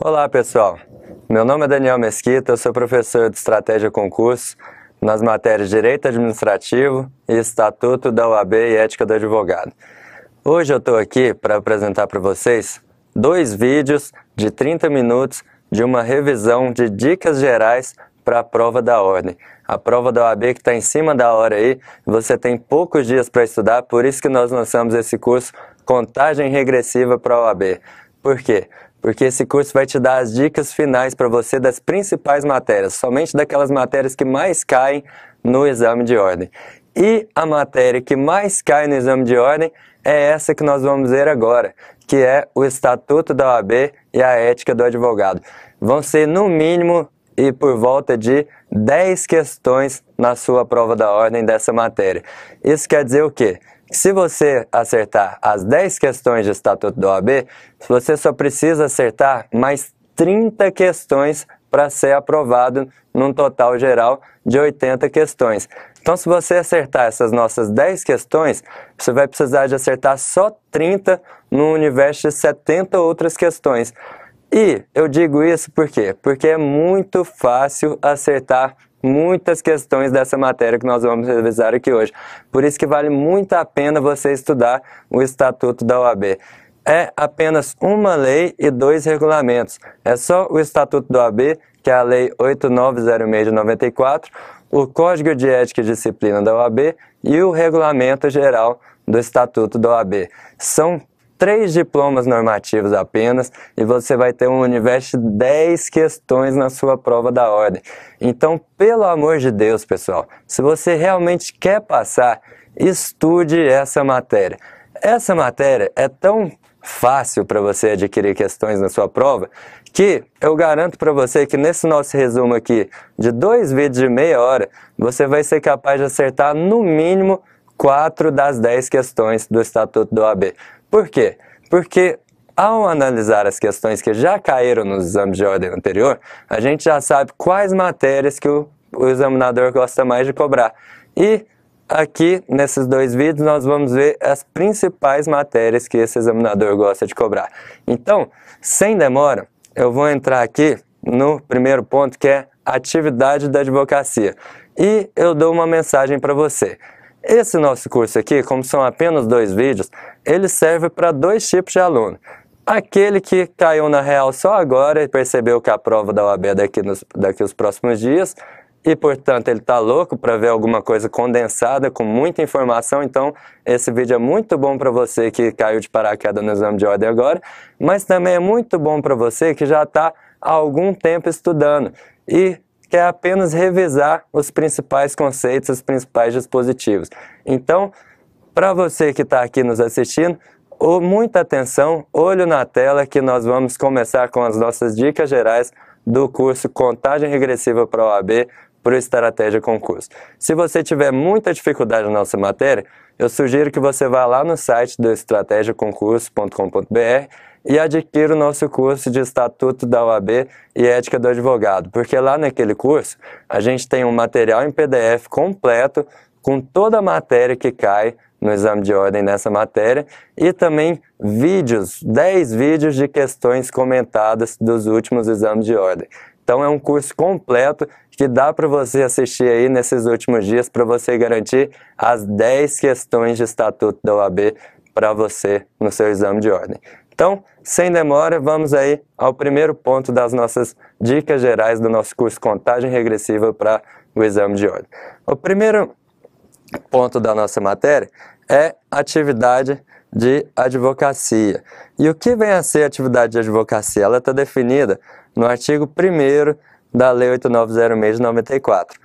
Olá pessoal, meu nome é Daniel Mesquita, eu sou professor de Estratégia Concurso nas matérias Direito Administrativo e Estatuto da OAB e Ética do Advogado. Hoje eu estou aqui para apresentar para vocês dois vídeos de 30 minutos de uma revisão de dicas gerais para a prova da ordem. A prova da OAB que está em cima da hora aí, você tem poucos dias para estudar, por isso que nós lançamos esse curso Contagem Regressiva para a OAB. Por quê? Porque esse curso vai te dar as dicas finais para você das principais matérias, somente daquelas matérias que mais caem no exame de ordem. E a matéria que mais cai no exame de ordem é essa que nós vamos ver agora, que é o Estatuto da OAB e a Ética do Advogado. Vão ser no mínimo e por volta de 10 questões na sua prova da ordem dessa matéria. Isso quer dizer o quê? Se você acertar as 10 questões de Estatuto da OAB, você só precisa acertar mais 30 questões para ser aprovado num total geral de 80 questões. Então, se você acertar essas nossas 10 questões, você vai precisar de acertar só 30 no universo de 70 outras questões. E eu digo isso por quê? Porque é muito fácil acertar muitas questões dessa matéria que nós vamos revisar aqui hoje. Por isso que vale muito a pena você estudar o Estatuto da OAB. É apenas uma lei e 2 regulamentos. É só o Estatuto da OAB, que é a Lei 8906 de 94, o Código de Ética e Disciplina da OAB e o Regulamento Geral do Estatuto da OAB. São 3 diplomas normativos apenas e você vai ter um universo de 10 questões na sua prova da ordem. Então, pelo amor de Deus, pessoal, se você realmente quer passar, estude essa matéria. Essa matéria é tão fácil para você adquirir questões na sua prova que eu garanto para você que nesse nosso resumo aqui de 2 vídeos de meia hora, você vai ser capaz de acertar no mínimo 4 das 10 questões do Estatuto da OAB. Por quê? Porque ao analisar as questões que já caíram nos exames de ordem anterior, a gente já sabe quais matérias que o examinador gosta mais de cobrar. E aqui, nesses 2 vídeos, nós vamos ver as principais matérias que esse examinador gosta de cobrar. Então, sem demora, eu vou entrar aqui no primeiro ponto, que é atividade da advocacia. E eu dou uma mensagem para você. Esse nosso curso aqui, como são apenas 2 vídeos, ele serve para 2 tipos de aluno. Aquele que caiu na real só agora e percebeu que a prova da OAB é daqui os próximos dias e, portanto, ele está louco para ver alguma coisa condensada, com muita informação. Então, esse vídeo é muito bom para você que caiu de paraquedas no exame de ordem agora, mas também é muito bom para você que já está há algum tempo estudando e quer apenas revisar os principais conceitos, os principais dispositivos. Então, para você que está aqui nos assistindo, muita atenção, olho na tela que nós vamos começar com as nossas dicas gerais do curso Contagem Regressiva para a OAB para o Estratégia Concurso. Se você tiver muita dificuldade na nossa matéria, eu sugiro que você vá lá no site do estrategiaconcurso.com.br e adquira o nosso curso de Estatuto da OAB e Ética do Advogado, porque lá naquele curso a gente tem um material em PDF completo com toda a matéria que cai no exame de ordem nessa matéria e também vídeos, 10 vídeos de questões comentadas dos últimos exames de ordem. Então é um curso completo que dá para você assistir aí nesses últimos dias para você garantir as 10 questões de Estatuto da OAB para você no seu exame de ordem. Então, sem demora, vamos aí ao primeiro ponto das nossas dicas gerais do nosso curso Contagem Regressiva para o exame de ordem. O primeiro ponto da nossa matéria é atividade de advocacia. E o que vem a ser atividade de advocacia? Ela está definida no artigo 1º da Lei 8906 de 94.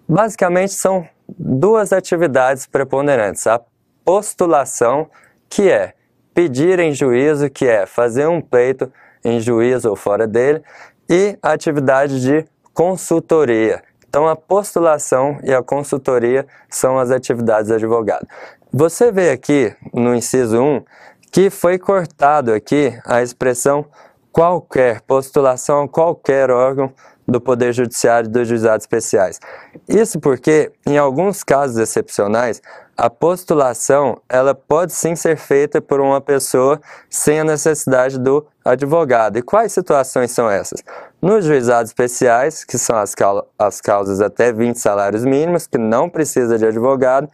Basicamente são 2 atividades preponderantes. A postulação, que é pedir em juízo, que é fazer um pleito em juízo ou fora dele, e a atividade de consultoria. Então, a postulação e a consultoria são as atividades do advogado. Você vê aqui no inciso 1 que foi cortado aqui a expressão qualquer, postulação a qualquer órgão do Poder Judiciário e dos Juizados Especiais. Isso porque, em alguns casos excepcionais, a postulação ela pode sim ser feita por uma pessoa sem a necessidade do advogado. E quais situações são essas? Nos juizados especiais, que são as causas até 20 salários mínimos, que não precisa de advogado.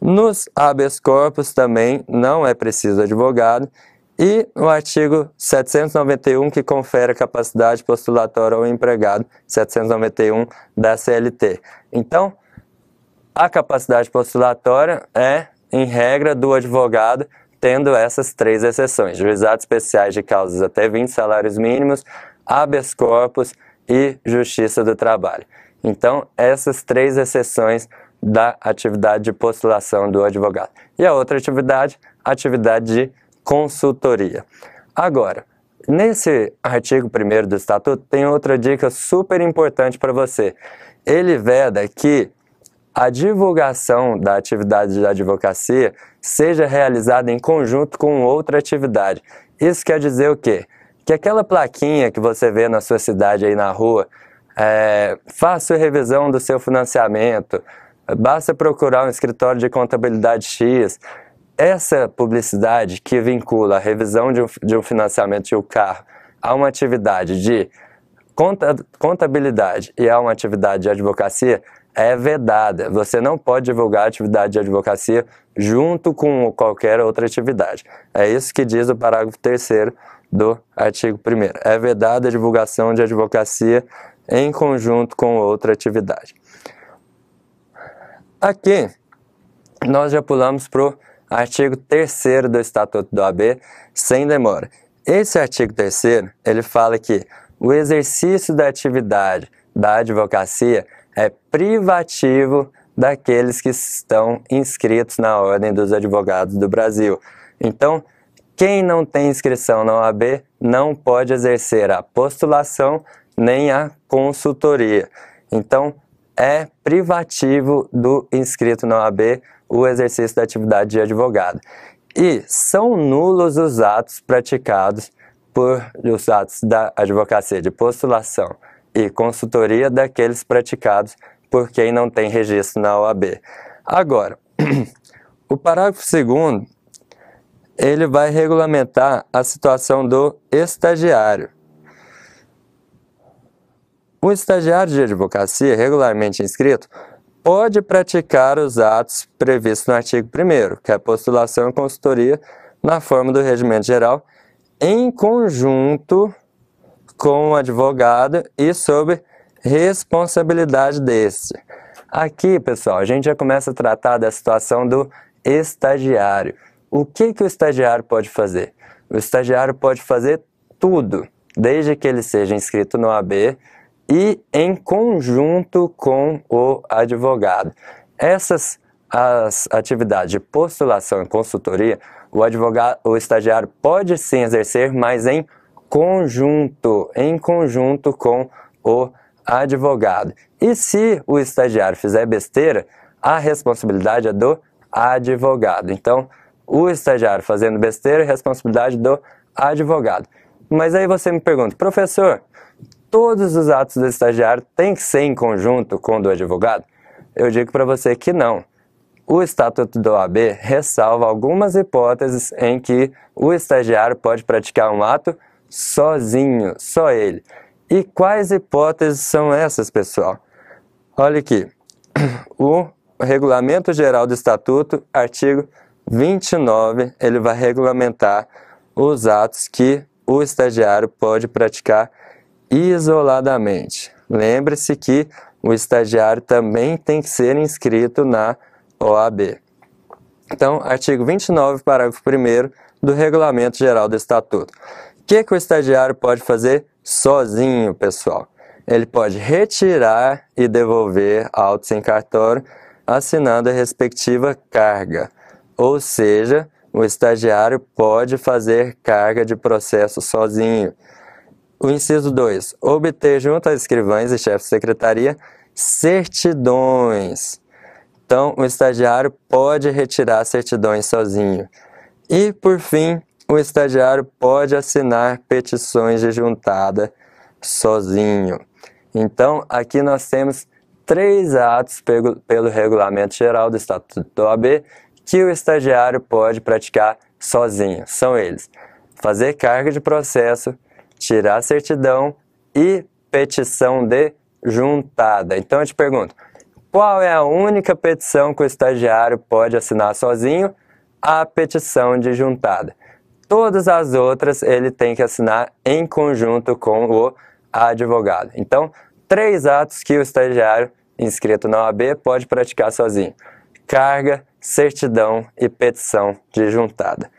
Nos habeas corpus também não é preciso advogado. E no artigo 791, que confere a capacidade postulatória ao empregado, 791 da CLT. Então, a capacidade postulatória é, em regra, do advogado, tendo essas 3 exceções: juizados especiais de causas até 20 salários mínimos, habeas corpus e justiça do trabalho. Então, essas 3 exceções da atividade de postulação do advogado. E a outra atividade de consultoria. Agora, nesse artigo 1º do Estatuto, tem outra dica super importante para você. Ele veda que a divulgação da atividade da advocacia seja realizada em conjunto com outra atividade. Isso quer dizer o quê? Que aquela plaquinha que você vê na sua cidade aí na rua, faça a revisão do seu financiamento, basta procurar um escritório de contabilidade X. Essa publicidade que vincula a revisão de um financiamento de um carro a uma atividade de contabilidade e a uma atividade de advocacia é vedada. Você não pode divulgar a atividade de advocacia junto com qualquer outra atividade. É isso que diz o parágrafo 3º do artigo 1º. É vedada a divulgação de advocacia em conjunto com outra atividade. Aqui, nós já pulamos para o artigo 3º do Estatuto da OAB, sem demora. Esse artigo 3º, ele fala que o exercício da atividade da advocacia é privativo daqueles que estão inscritos na Ordem dos Advogados do Brasil. Então, quem não tem inscrição na OAB não pode exercer a postulação nem a consultoria. Então, é privativo do inscrito na OAB o exercício da atividade de advogado. E são nulos os atos praticados os atos da advocacia de postulação e consultoria daqueles praticados por quem não tem registro na OAB. Agora, o parágrafo 2º, ele vai regulamentar a situação do estagiário. O estagiário de advocacia regularmente inscrito pode praticar os atos previstos no artigo 1º, que é a postulação e consultoria na forma do regimento geral, em conjunto com o advogado e sob responsabilidade deste. Aqui, pessoal, a gente já começa a tratar da situação do estagiário. O que o estagiário pode fazer? O estagiário pode fazer tudo, desde que ele seja inscrito no OAB e em conjunto com o advogado. As atividades de postulação e consultoria, o estagiário pode sim exercer, mas em conjunto com o advogado. E se o estagiário fizer besteira, a responsabilidade é do advogado. Então, o estagiário fazendo besteira é responsabilidade do advogado. Mas aí você me pergunta, professor, todos os atos do estagiário têm que ser em conjunto com o do advogado? Eu digo para você que não. O Estatuto da OAB ressalva algumas hipóteses em que o estagiário pode praticar um ato sozinho, só ele. E quais hipóteses são essas, pessoal? Olha aqui, o Regulamento Geral do Estatuto, artigo 29, ele vai regulamentar os atos que o estagiário pode praticar isoladamente. Lembre-se que o estagiário também tem que ser inscrito na OAB. Então, artigo 29, parágrafo 1º do Regulamento Geral do Estatuto. O que o estagiário pode fazer sozinho, pessoal? Ele pode retirar e devolver autos em cartório assinando a respectiva carga. Ou seja, o estagiário pode fazer carga de processo sozinho. O inciso 2. Obter junto aos escrivães e chefes de secretaria certidões. Então, o estagiário pode retirar certidões sozinho. E, por fim, o estagiário pode assinar petições de juntada sozinho. Então, aqui nós temos 3 atos pelo Regulamento Geral do Estatuto da OAB que o estagiário pode praticar sozinho. São eles: fazer carga de processo, tirar certidão e petição de juntada. Então eu te pergunto, qual é a única petição que o estagiário pode assinar sozinho? A petição de juntada. Todas as outras ele tem que assinar em conjunto com o advogado. Então, 3 atos que o estagiário inscrito na OAB pode praticar sozinho: carga, certidão e petição de juntada.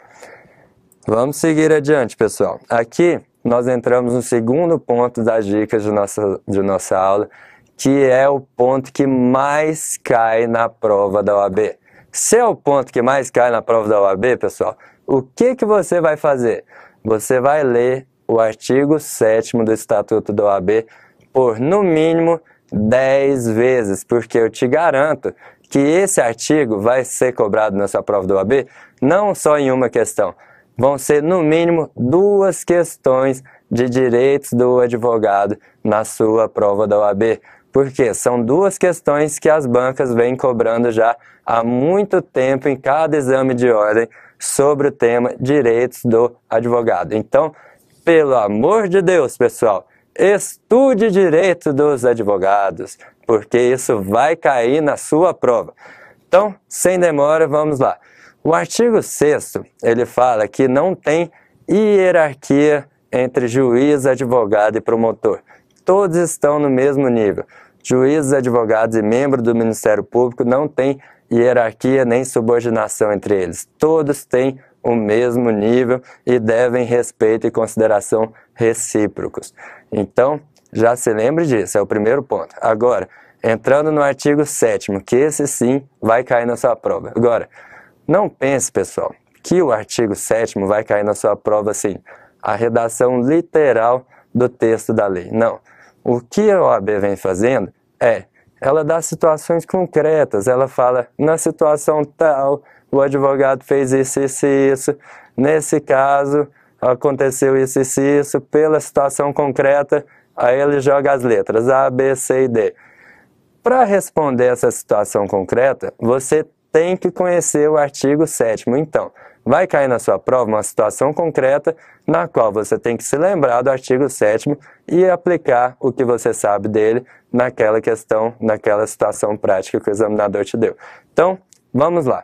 Vamos seguir adiante, pessoal. Aqui nós entramos no segundo ponto das dicas de nossa aula, que é o ponto que mais cai na prova da OAB. Se é o ponto que mais cai na prova da OAB, pessoal, o que você vai fazer? Você vai ler o artigo 7º do Estatuto da OAB por, no mínimo, 10 vezes, porque eu te garanto que esse artigo vai ser cobrado na sua prova da OAB não só em uma questão. Vão ser, no mínimo, 2 questões de direitos do advogado na sua prova da OAB. Porque são 2 questões que as bancas vêm cobrando já há muito tempo em cada exame de ordem sobre o tema direitos do advogado. Então, pelo amor de Deus, pessoal, estude direito dos advogados, porque isso vai cair na sua prova. Então, sem demora, vamos lá. O artigo 6º, ele fala que não tem hierarquia entre juiz, advogado e promotor. Todos estão no mesmo nível. Juízes, advogados e membros do Ministério Público não tem hierarquia nem subordinação entre eles. Todos têm o mesmo nível e devem respeito e consideração recíprocos. Então, já se lembre disso, é o primeiro ponto. Agora, entrando no artigo 7º, que esse sim vai cair na sua prova. Agora, não pense, pessoal, que o artigo 7º vai cair na sua prova assim, a redação literal do texto da lei. Não. O que a OAB vem fazendo ela dá situações concretas. Ela fala, na situação tal, o advogado fez isso, isso e isso. Nesse caso, aconteceu isso, isso e isso. Pela situação concreta, aí ele joga as letras A, B, C e D. Para responder essa situação concreta, você tem que conhecer o artigo 7º. Então, vai cair na sua prova uma situação concreta na qual você tem que se lembrar do artigo 7º e aplicar o que você sabe dele naquela questão, naquela situação prática que o examinador te deu. Então, vamos lá.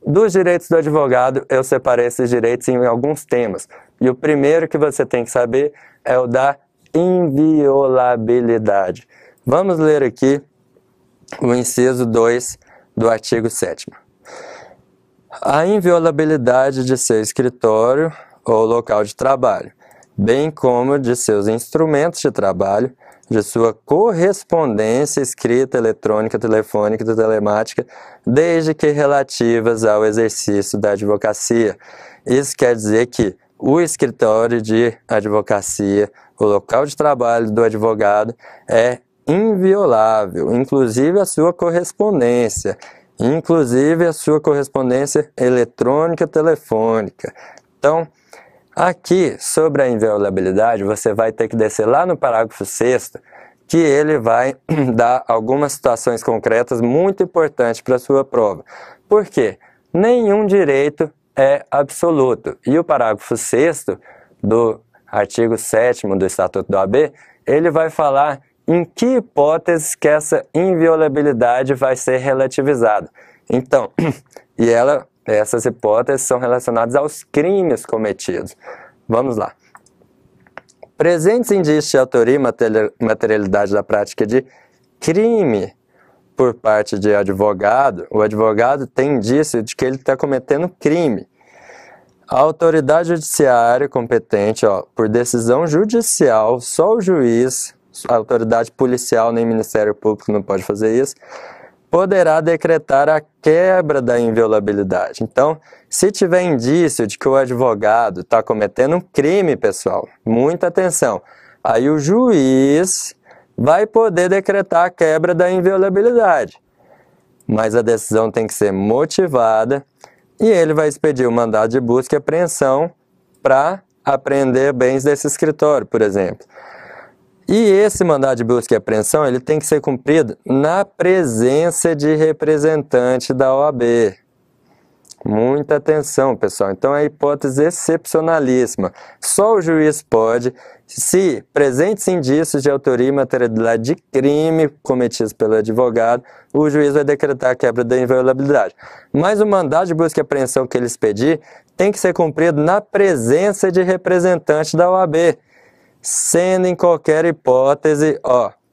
Dos direitos do advogado, eu separei esses direitos em alguns temas. E o primeiro que você tem que saber é o da inviolabilidade. Vamos ler aqui o inciso 2 do artigo 7º. A inviolabilidade de seu escritório ou local de trabalho, bem como de seus instrumentos de trabalho, de sua correspondência escrita, eletrônica, telefônica e telemática, desde que relativas ao exercício da advocacia. Isso quer dizer que o escritório de advocacia, o local de trabalho do advogado é inviolável, inclusive a sua correspondência. Inclusive a sua correspondência eletrônica, telefônica. Então, aqui, sobre a inviolabilidade, você vai ter que descer lá no parágrafo 6º, que ele vai dar algumas situações concretas muito importantes para a sua prova. Por quê? Nenhum direito é absoluto. E o parágrafo 6º do artigo 7º do Estatuto da OAB, ele vai falar em que hipóteses que essa inviolabilidade vai ser relativizada. Então, essas hipóteses são relacionadas aos crimes cometidos. Vamos lá. Presentes indícios de autoria e materialidade da prática de crime por parte de advogado, o advogado tem indício de que ele está cometendo crime. A autoridade judiciária competente, por decisão judicial, só o juiz, a autoridade policial nem Ministério Público não pode fazer isso, poderá decretar a quebra da inviolabilidade. Então, se tiver indício de que o advogado está cometendo um crime, pessoal, muita atenção, aí o juiz vai poder decretar a quebra da inviolabilidade. Mas a decisão tem que ser motivada e ele vai expedir o mandado de busca e apreensão para apreender bens desse escritório, por exemplo. E esse mandado de busca e apreensão ele tem que ser cumprido na presença de representante da OAB. Muita atenção, pessoal. Então, é a hipótese excepcionalíssima. Só o juiz pode, se presentes indícios de autoria e materialidade de crime cometidos pelo advogado, o juiz vai decretar a quebra da inviolabilidade. Mas o mandado de busca e apreensão que eles pedir tem que ser cumprido na presença de representante da OAB. Sendo em qualquer hipótese,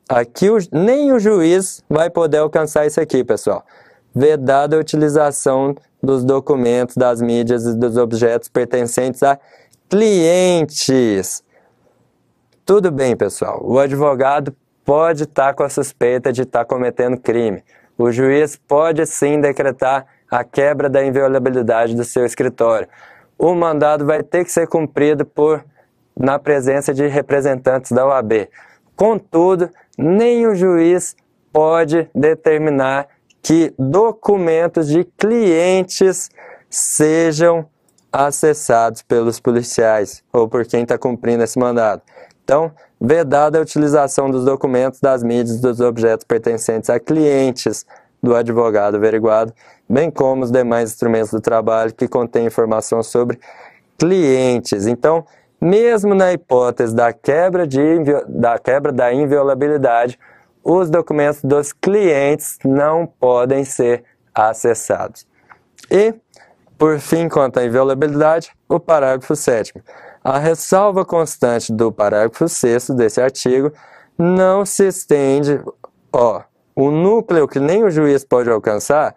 aqui nem o juiz vai poder alcançar isso aqui, pessoal. Vedada a utilização dos documentos, das mídias e dos objetos pertencentes a clientes. Tudo bem, pessoal. O advogado pode estar com a suspeita de estar cometendo crime. O juiz pode sim decretar a quebra da inviolabilidade do seu escritório. O mandado vai ter que ser cumprido na presença de representantes da OAB. Contudo, nem o juiz pode determinar que documentos de clientes sejam acessados pelos policiais ou por quem está cumprindo esse mandado. Então, vedada a utilização dos documentos, das mídias, dos objetos pertencentes a clientes do advogado averiguado, bem como os demais instrumentos do trabalho que contêm informação sobre clientes. Então, mesmo na hipótese da quebra da inviolabilidade, os documentos dos clientes não podem ser acessados. E, por fim, quanto à inviolabilidade, o parágrafo 7º. A ressalva constante do parágrafo 6º desse artigo não se estende, o núcleo que nem o juiz pode alcançar,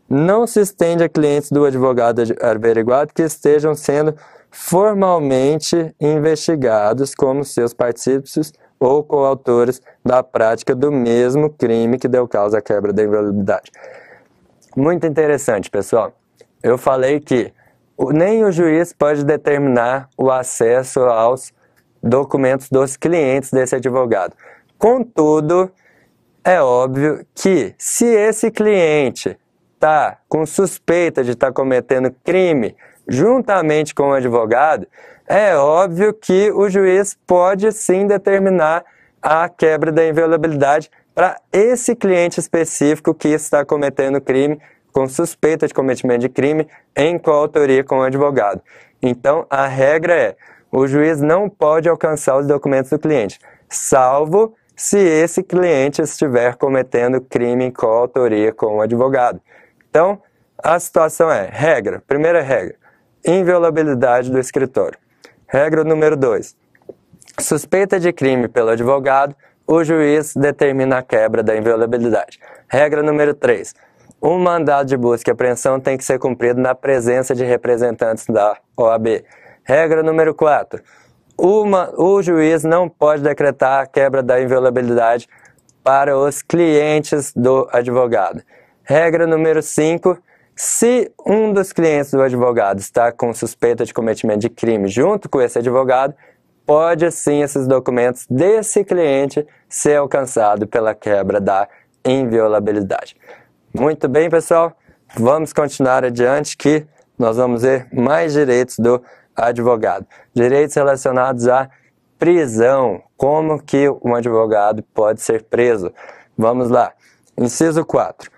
não se estende a clientes do advogado averiguado que estejam sendo formalmente investigados como seus partícipes ou coautores da prática do mesmo crime que deu causa à quebra da inviolabilidade. Muito interessante, pessoal. Eu falei que nem o juiz pode determinar o acesso aos documentos dos clientes desse advogado. Contudo, é óbvio que se esse cliente está com suspeita de estar cometendo crime juntamente com o advogado, é óbvio que o juiz pode sim determinar a quebra da inviolabilidade para esse cliente específico que está cometendo crime, com suspeita de cometimento de crime, em coautoria com o advogado. Então, a regra é, o juiz não pode alcançar os documentos do cliente, salvo se esse cliente estiver cometendo crime em coautoria com o advogado. Então, a situação é, primeira regra, inviolabilidade do escritório. Regra número 2. Suspeita de crime pelo advogado, o juiz determina a quebra da inviolabilidade. Regra número 3. Um mandado de busca e apreensão tem que ser cumprido na presença de representantes da OAB. Regra número 4. O juiz não pode decretar a quebra da inviolabilidade para os clientes do advogado. Regra número 5. Se um dos clientes do advogado está com suspeita de cometimento de crime junto com esse advogado, pode sim esses documentos desse cliente ser alcançado pela quebra da inviolabilidade. Muito bem, pessoal, vamos continuar adiante que nós vamos ver mais direitos do advogado. Direitos relacionados à prisão, como que um advogado pode ser preso. Vamos lá, inciso 4.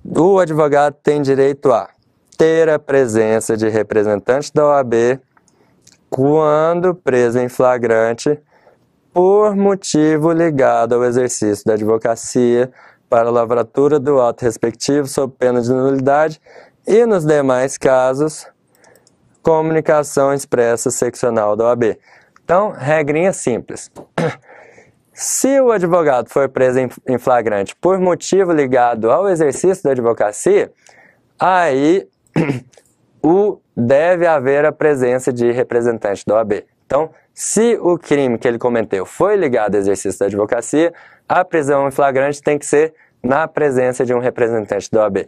O advogado tem direito a ter a presença de representante da OAB quando preso em flagrante por motivo ligado ao exercício da advocacia para a lavratura do auto respectivo sob pena de nulidade e, nos demais casos, comunicação expressa seccional da OAB. Então, regrinha simples. Se o advogado for preso em flagrante por motivo ligado ao exercício da advocacia, aí deve haver a presença de representante da OAB. Então, se o crime que ele cometeu foi ligado ao exercício da advocacia, a prisão em flagrante tem que ser na presença de um representante da OAB.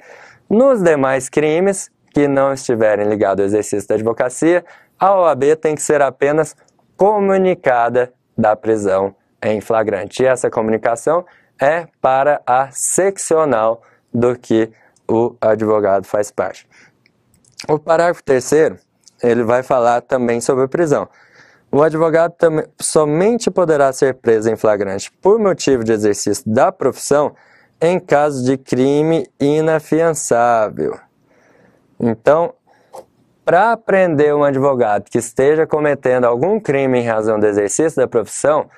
Nos demais crimes que não estiverem ligados ao exercício da advocacia, a OAB tem que ser apenas comunicada da prisão em flagrante. E essa comunicação é para a seccional do que o advogado faz parte. O parágrafo 3º, ele vai falar também sobre a prisão. O advogado somente poderá ser preso em flagrante por motivo de exercício da profissão em caso de crime inafiançável. Então, para prender um advogado que esteja cometendo algum crime em razão do exercício da profissão,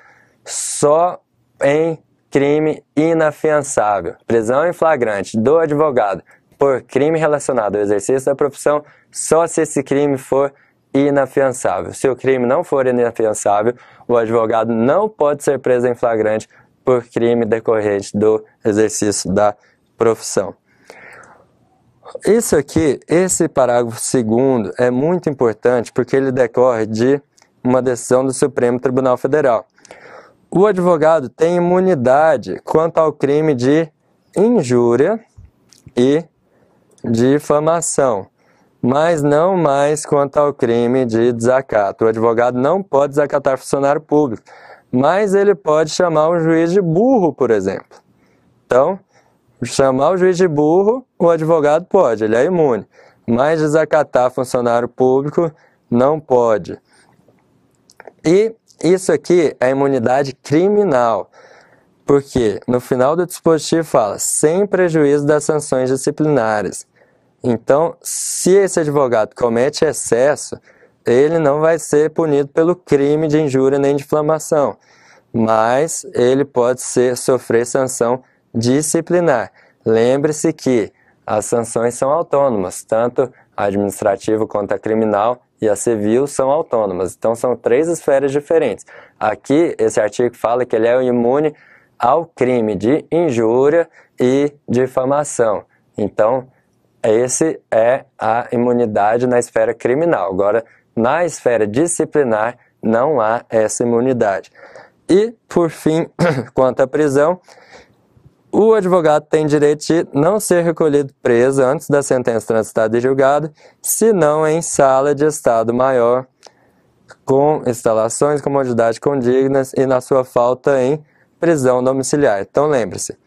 só em crime inafiançável. Prisão em flagrante do advogado por crime relacionado ao exercício da profissão, só se esse crime for inafiançável. Se o crime não for inafiançável, o advogado não pode ser preso em flagrante por crime decorrente do exercício da profissão. Isso aqui, esse parágrafo 2º é muito importante porque ele decorre de uma decisão do Supremo Tribunal Federal. O advogado tem imunidade quanto ao crime de injúria e difamação, mas não mais quanto ao crime de desacato. O advogado não pode desacatar funcionário público, mas ele pode chamar um juiz de burro, por exemplo. Então, chamar o juiz de burro, o advogado pode, ele é imune, mas desacatar funcionário público não pode. E isso aqui é imunidade criminal, porque no final do dispositivo fala, sem prejuízo das sanções disciplinares. Então, se esse advogado comete excesso, ele não vai ser punido pelo crime de injúria nem difamação, mas ele pode sofrer sanção disciplinar. Lembre-se que as sanções são autônomas, tanto a administrativa quanto a criminal e a civil são autônomas. Então são 3 esferas diferentes. Aqui, esse artigo fala que ele é imune ao crime de injúria e difamação. Então, esse é a imunidade na esfera criminal. Agora, na esfera disciplinar, não há essa imunidade. E, por fim, quanto à prisão, o advogado tem direito de não ser recolhido preso antes da sentença transitada e julgada, senão em sala de estado maior, com instalações, comodidades condignas e na sua falta em prisão domiciliar. Então lembre-se,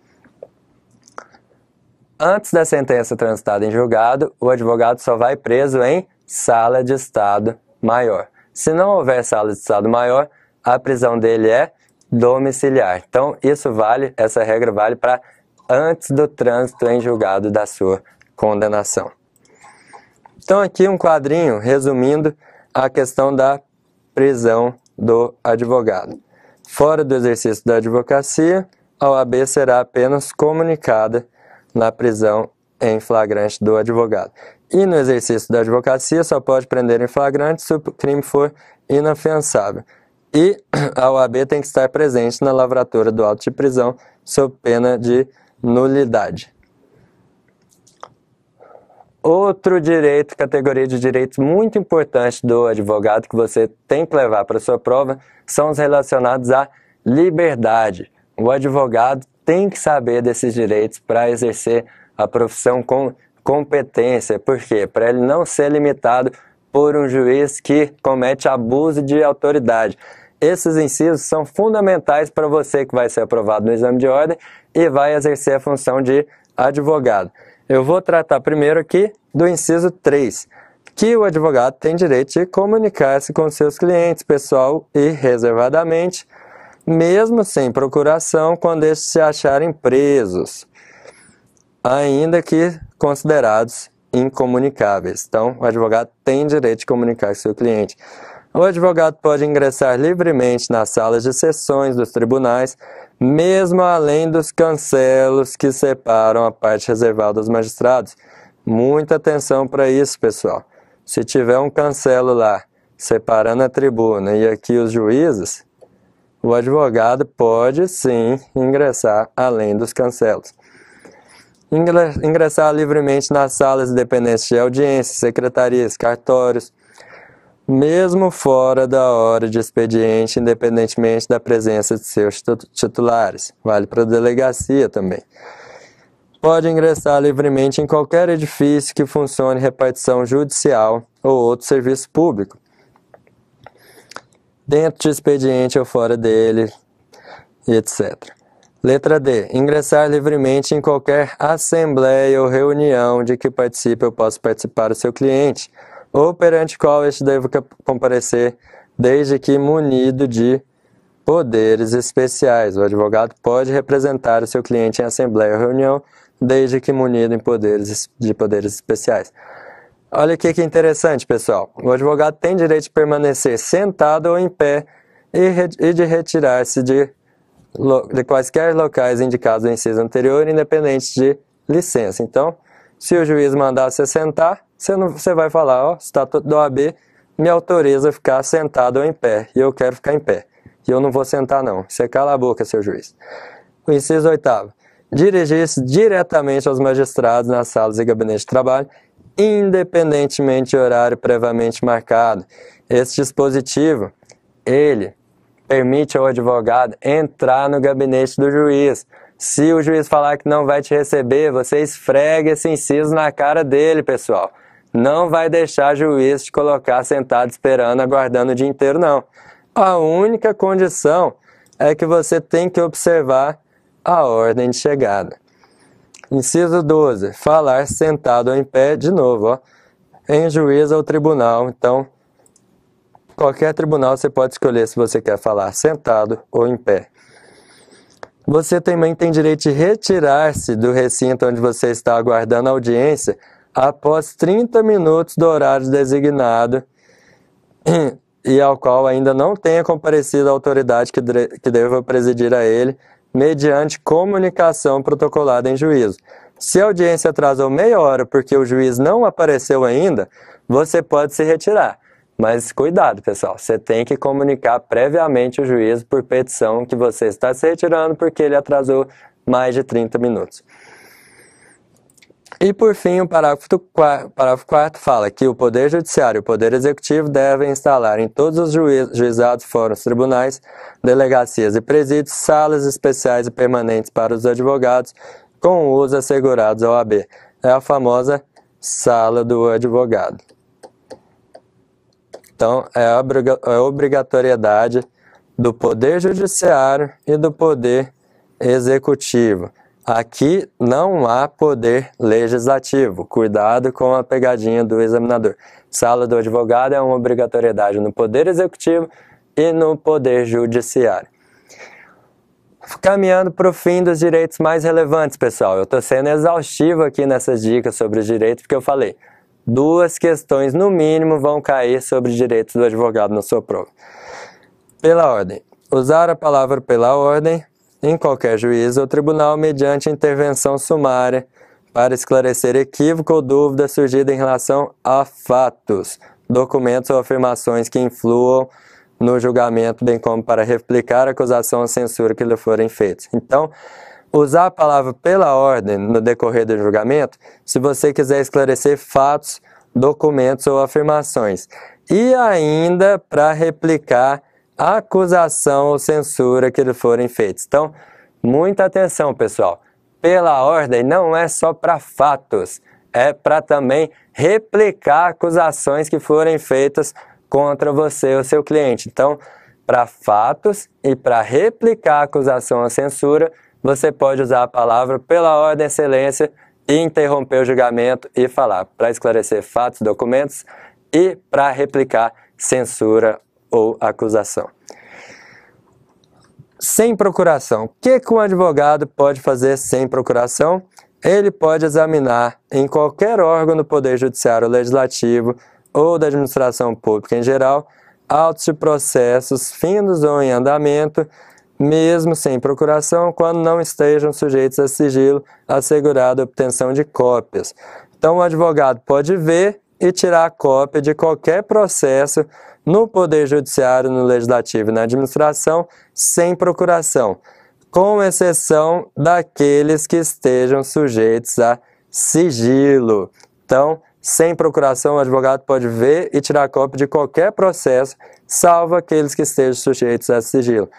antes da sentença transitada em julgado, o advogado só vai preso em sala de estado maior. Se não houver sala de estado maior, a prisão dele é domiciliar. Então, essa regra vale para antes do trânsito em julgado da sua condenação. Então, aqui um quadrinho resumindo a questão da prisão do advogado. Fora do exercício da advocacia, a OAB será apenas comunicada na prisão em flagrante do advogado. E no exercício da advocacia, só pode prender em flagrante se o crime for inafiançável. E a OAB tem que estar presente na lavratura do auto de prisão sob pena de nulidade. Outro direito, categoria de direitos muito importante do advogado que você tem que levar para a sua prova são os relacionados à liberdade. O advogado tem que saber desses direitos para exercer a profissão com competência. Por quê? Para ele não ser limitado por um juiz que comete abuso de autoridade. Esses incisos são fundamentais para você que vai ser aprovado no exame de ordem e vai exercer a função de advogado. Eu vou tratar primeiro aqui do inciso 3, que o advogado tem direito de comunicar-se com seus clientes, pessoal e reservadamente, mesmo sem procuração, quando estes se acharem presos, ainda que considerados incomunicáveis. Então, o advogado tem direito de comunicar com seu cliente. O advogado pode ingressar livremente nas salas de sessões dos tribunais, mesmo além dos cancelos que separam a parte reservada aos magistrados. Muita atenção para isso, pessoal. Se tiver um cancelo lá, separando a tribuna e aqui os juízes, o advogado pode sim ingressar além dos cancelos. Ingressar livremente nas salas independentes de audiência, secretarias, cartórios, mesmo fora da hora de expediente, independentemente da presença de seus titulares. Vale para a delegacia também. Pode ingressar livremente em qualquer edifício que funcione repartição judicial ou outro serviço público, dentro de expediente ou fora dele, etc. Letra D. Ingressar livremente em qualquer assembleia ou reunião de que participe ou possa participar o seu cliente, ou perante qual este deva comparecer desde que munido de poderes especiais. O advogado pode representar o seu cliente em assembleia ou reunião, desde que munido de poderes especiais. Olha aqui que interessante, pessoal. O advogado tem direito de permanecer sentado ou em pé e de retirar-se de quaisquer locais indicados no inciso anterior, independente de licença. Então, se o juiz mandar você sentar, você vai falar, ó, o Estatuto da OAB me autoriza a ficar sentado ou em pé, e eu quero ficar em pé. E eu não vou sentar não. Você cala a boca, seu juiz. O inciso 8º. Dirigir-se diretamente aos magistrados nas salas e gabinetes de trabalho, independentemente de horário previamente marcado. Esse dispositivo, ele permite ao advogado entrar no gabinete do juiz. Se o juiz falar que não vai te receber, você esfrega esse inciso na cara dele, pessoal. Não vai deixar o juiz te colocar sentado esperando, aguardando o dia inteiro, não. A única condição é que você tem que observar a ordem de chegada. Inciso 12. Falar sentado ou em pé, de novo, ó, em juiz ou tribunal. Então, qualquer tribunal você pode escolher se você quer falar sentado ou em pé. Você também tem direito de retirar-se do recinto onde você está aguardando a audiência após 30 minutos do horário designado e ao qual ainda não tenha comparecido a autoridade que deva presidir a ele, mediante comunicação protocolada em juízo. Se a audiência atrasou meia hora porque o juiz não apareceu ainda, você pode se retirar. Mas cuidado, pessoal, você tem que comunicar previamente o juiz por petição que você está se retirando porque ele atrasou mais de 30 minutos. E por fim, o parágrafo 4º fala que o Poder Judiciário e o Poder Executivo devem instalar em todos os juizados, fóruns, tribunais, delegacias e presídios, salas especiais e permanentes para os advogados com uso assegurados à OAB. É a famosa sala do advogado. Então, é a obrigatoriedade do Poder Judiciário e do Poder Executivo. Aqui não há poder legislativo. Cuidado com a pegadinha do examinador. Sala do advogado é uma obrigatoriedade no Poder Executivo e no Poder Judiciário. Caminhando para o fim dos direitos mais relevantes, pessoal. Eu estou sendo exaustivo aqui nessas dicas sobre os direitos, porque eu falei, 2 questões no mínimo vão cair sobre os direitos do advogado na sua prova. Pela ordem. Usar a palavra pela ordem em qualquer juízo ou tribunal mediante intervenção sumária para esclarecer equívoco ou dúvida surgida em relação a fatos, documentos ou afirmações que influam no julgamento, bem como para replicar a acusação ou censura que lhe forem feitos. Então, usar a palavra pela ordem no decorrer do julgamento, se você quiser esclarecer fatos, documentos ou afirmações. E ainda para replicar a acusação ou censura que lhe forem feitos. Então, muita atenção, pessoal. Pela ordem não é só para fatos, é para também replicar acusações que forem feitas contra você ou seu cliente. Então, para fatos e para replicar a acusação ou censura, você pode usar a palavra pela ordem, excelência, e interromper o julgamento e falar para esclarecer fatos, documentos e para replicar censura ou acusação. Sem procuração. O que um advogado pode fazer sem procuração? Ele pode examinar em qualquer órgão do Poder Judiciário ou Legislativo ou da administração pública em geral, autos de processos findos ou em andamento, mesmo sem procuração, quando não estejam sujeitos a sigilo, assegurada a obtenção de cópias. Então, o advogado pode ver e tirar cópia de qualquer processo no Poder Judiciário, no Legislativo e na administração, sem procuração, com exceção daqueles que estejam sujeitos a sigilo. Então, sem procuração, o advogado pode ver e tirar cópia de qualquer processo, salvo aqueles que estejam sujeitos a sigilo.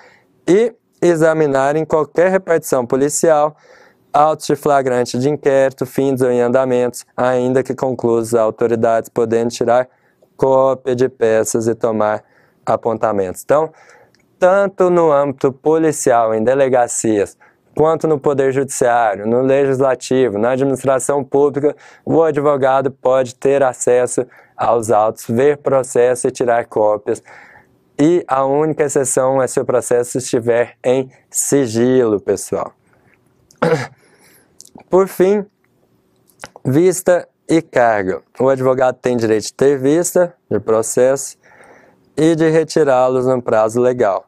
E examinar em qualquer repartição policial, autos de flagrante de inquérito, findos ou em andamentos, ainda que conclusos a autoridades, podendo tirar cópia de peças e tomar apontamentos. Então, tanto no âmbito policial, em delegacias, quanto no Poder Judiciário, no Legislativo, na administração pública, o advogado pode ter acesso aos autos, ver processo e tirar cópias. e a única exceção é se o processo estiver em sigilo, pessoal. Por fim, vista e carga. O advogado tem direito de ter vista de processo e de retirá-los no prazo legal.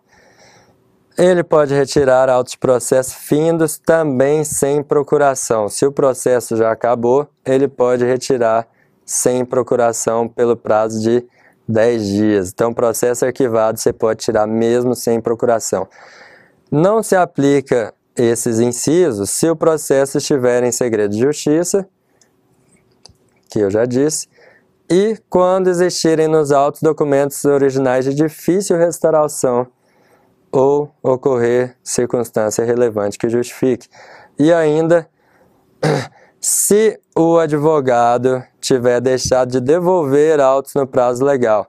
Ele pode retirar autos de processo findos também sem procuração. Se o processo já acabou, ele pode retirar sem procuração pelo prazo de 10 dias. Então, processo arquivado você pode tirar mesmo sem procuração. Não se aplica esses incisos se o processo estiver em segredo de justiça, que eu já disse, e quando existirem nos autos documentos originais de difícil restauração ou ocorrer circunstância relevante que justifique. E ainda, se o advogado tiver deixado de devolver autos no prazo legal.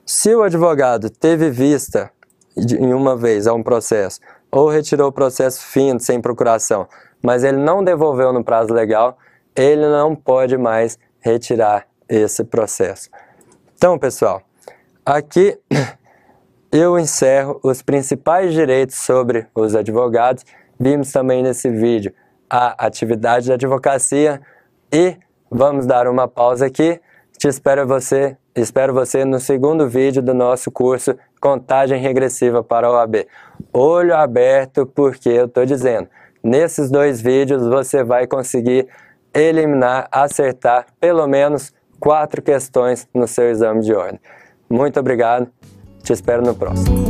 Se o advogado teve vista em uma vez a um processo, ou retirou o processo findo sem procuração, mas ele não devolveu no prazo legal, ele não pode mais retirar esse processo. Então, pessoal, aqui eu encerro os principais direitos sobre os advogados. Vimos também nesse vídeo a atividade da advocacia e vamos dar uma pausa aqui. Espero você no segundo vídeo do nosso curso Contagem Regressiva para a OAB. Olho aberto, porque eu estou dizendo, nesses 2 vídeos você vai conseguir eliminar, acertar pelo menos 4 questões no seu exame de ordem. Muito obrigado, te espero no próximo.